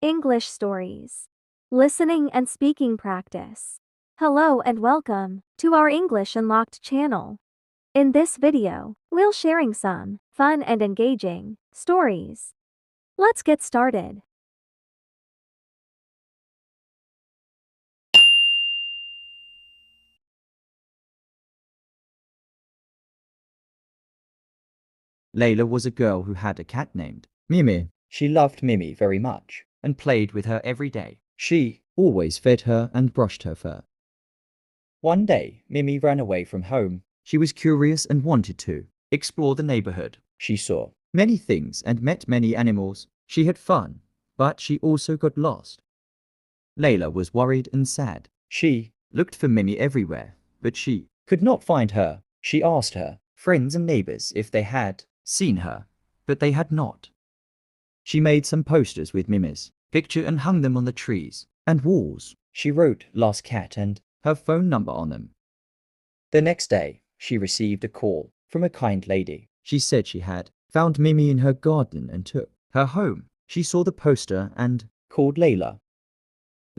English stories. Listening and speaking practice. Hello and welcome to our English Unlocked channel. In this video, we'll sharing some fun and engaging stories. Let's get started. Layla was a girl who had a cat named Mimi. She loved Mimi very much and played with her every day. She always fed her and brushed her fur. One day, Mimi ran away from home. She was curious and wanted to explore the neighborhood. She saw many things and met many animals. She had fun, but she also got lost. Layla was worried and sad. She looked for Mimi everywhere, but she could not find her. She asked her friends and neighbors if they had seen her, but they had not. She made some posters with Mimi's picture and hung them on the trees and walls. She wrote "Lost Cat" and her phone number on them. The next day, she received a call from a kind lady. She said she had found Mimi in her garden and took her home. She saw the poster and called Layla.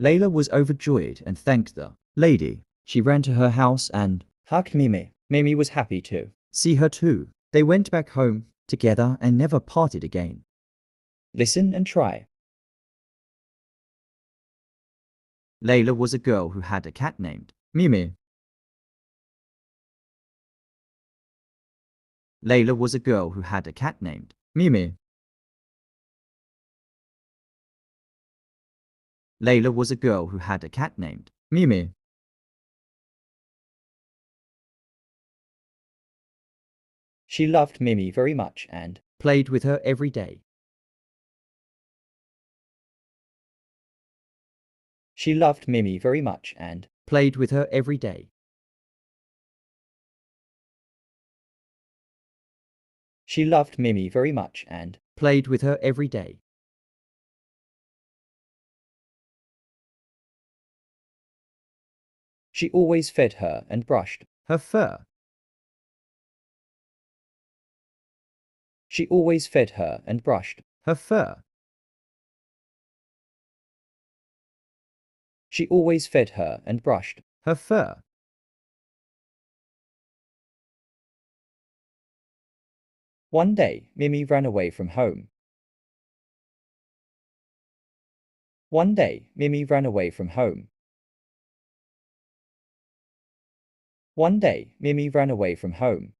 Layla was overjoyed and thanked the lady. She ran to her house and hugged Mimi. Mimi was happy to see her too. They went back home together and never parted again. Listen and try. Layla was a girl who had a cat named Mimi. Layla was a girl who had a cat named Mimi. Layla was a girl who had a cat named Mimi. She loved Mimi very much and played with her every day. She loved Mimi very much and played with her every day. She loved Mimi very much and played with her every day. She always fed her and brushed her fur. She always fed her and brushed her fur. She always fed her and brushed her fur. One day, Mimi ran away from home. One day, Mimi ran away from home. One day, Mimi ran away from home.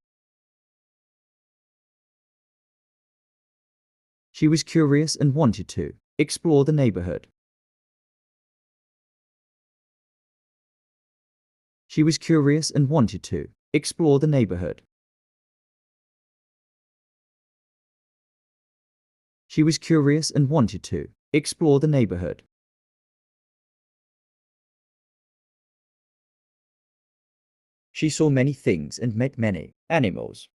She was curious and wanted to explore the neighborhood. She was curious and wanted to explore the neighborhood. She was curious and wanted to explore the neighborhood. She saw many things and met many animals.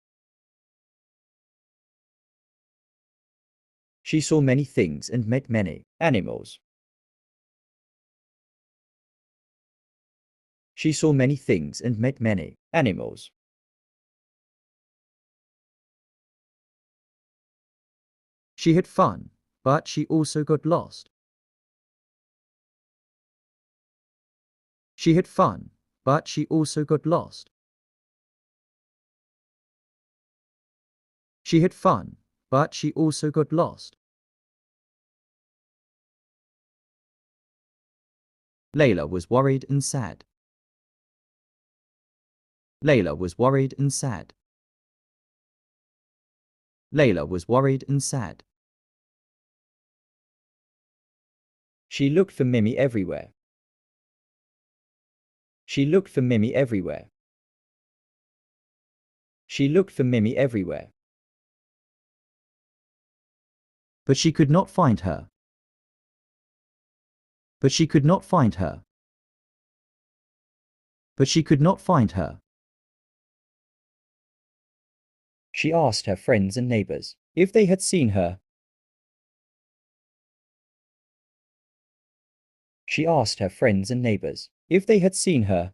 She saw many things and met many animals. She saw many things and met many animals. She had fun, but she also got lost. She had fun, but she also got lost. She had fun, but she also got lost. Layla was worried and sad. Layla was worried and sad. Layla was worried and sad. She looked for Mimi everywhere. She looked for Mimi everywhere. She looked for Mimi everywhere. But she could not find her. But she could not find her. But she could not find her. She asked her friends and neighbors if they had seen her. She asked her friends and neighbors if they had seen her.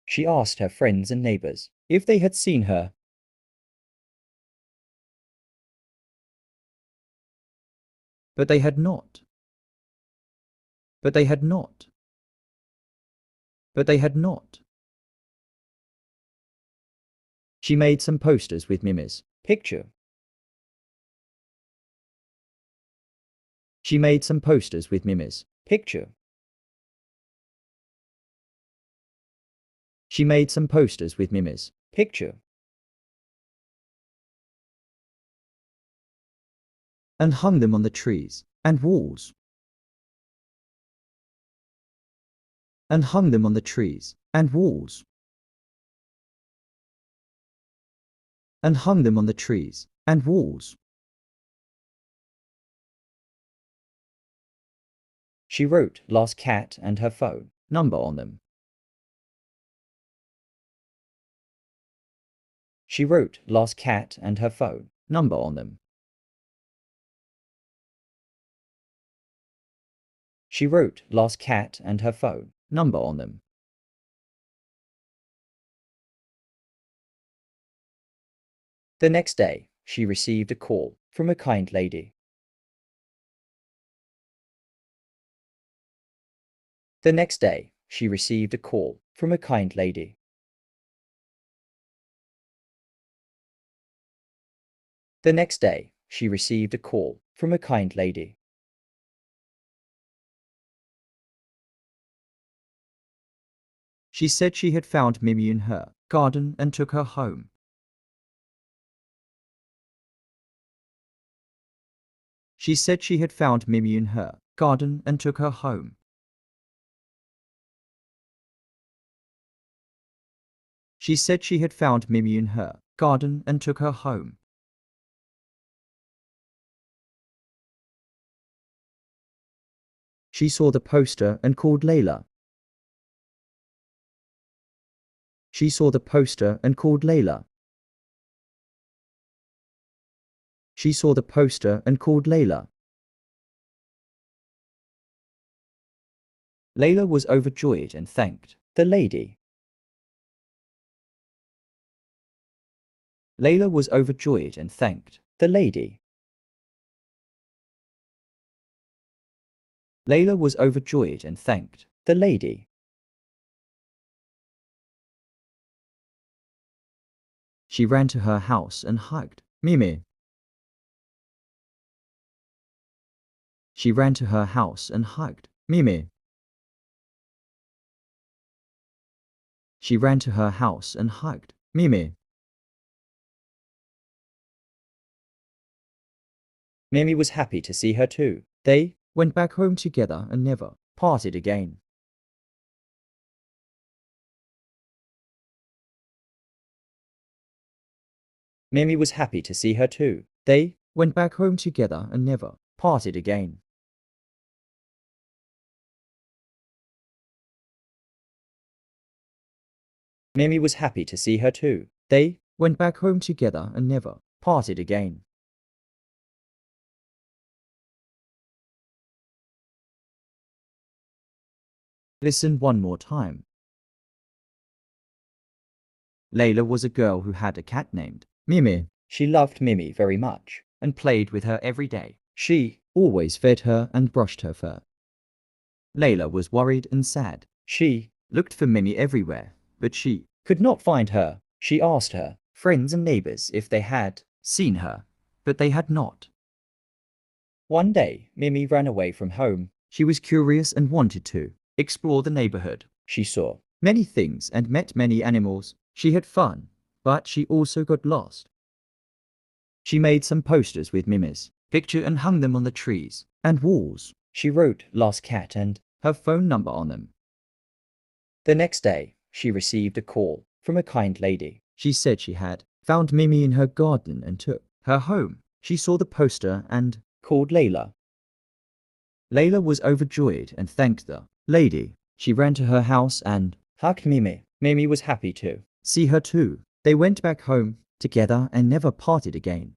She asked her friends and neighbors if they had seen her. But they had not. But they had not. But they had not. She made some posters with Mimi's picture. She made some posters with Mimi's picture. She made some posters with Mimi's picture. And hung them on the trees and walls. And hung them on the trees and walls. And hung them on the trees and walls. She wrote last cat and her phone number on them. She wrote last cat and her phone number on them. She wrote last cat and her phone number on them. The next day, she received a call from a kind lady. The next day, she received a call from a kind lady. The next day, she received a call from a kind lady. She said she had found Mimi in her garden and took her home. She said she had found Mimi in her garden and took her home. She said she had found Mimi in her garden and took her home. She saw the poster and called Leyla. She saw the poster and called Leyla. She saw the poster and called Leyla. Leyla was overjoyed and thanked the lady. Leyla was overjoyed and thanked the lady. Leyla was overjoyed and thanked the lady. She ran to her house and hugged Mimi. She ran to her house and hugged Mimi. She ran to her house and hugged Mimi. Mimi was happy to see her too. They went back home together and never parted again. Mimi was happy to see her too. They went back home together and never parted again. Mimi was happy to see her too. They went back home together and never parted again. Listen one more time. Leyla was a girl who had a cat named Mimi. She loved Mimi very much and played with her every day. She always fed her and brushed her fur. Leyla was worried and sad. She looked for Mimi everywhere, but she could not find her. She asked her friends and neighbors if they had seen her, but they had not. One day, Mimi ran away from home. She was curious and wanted to explore the neighborhood. She saw many things and met many animals. She had fun, but she also got lost. She made some posters with Mimi's picture and hung them on the trees and walls. She wrote last cat and her phone number on them. The next day, she received a call from a kind lady. She said she had found Mimi in her garden and took her home. She saw the poster and called Leyla. Leyla was overjoyed and thanked the lady. She ran to her house and hugged Mimi. Mimi was happy to see her too. They went back home together and never parted again.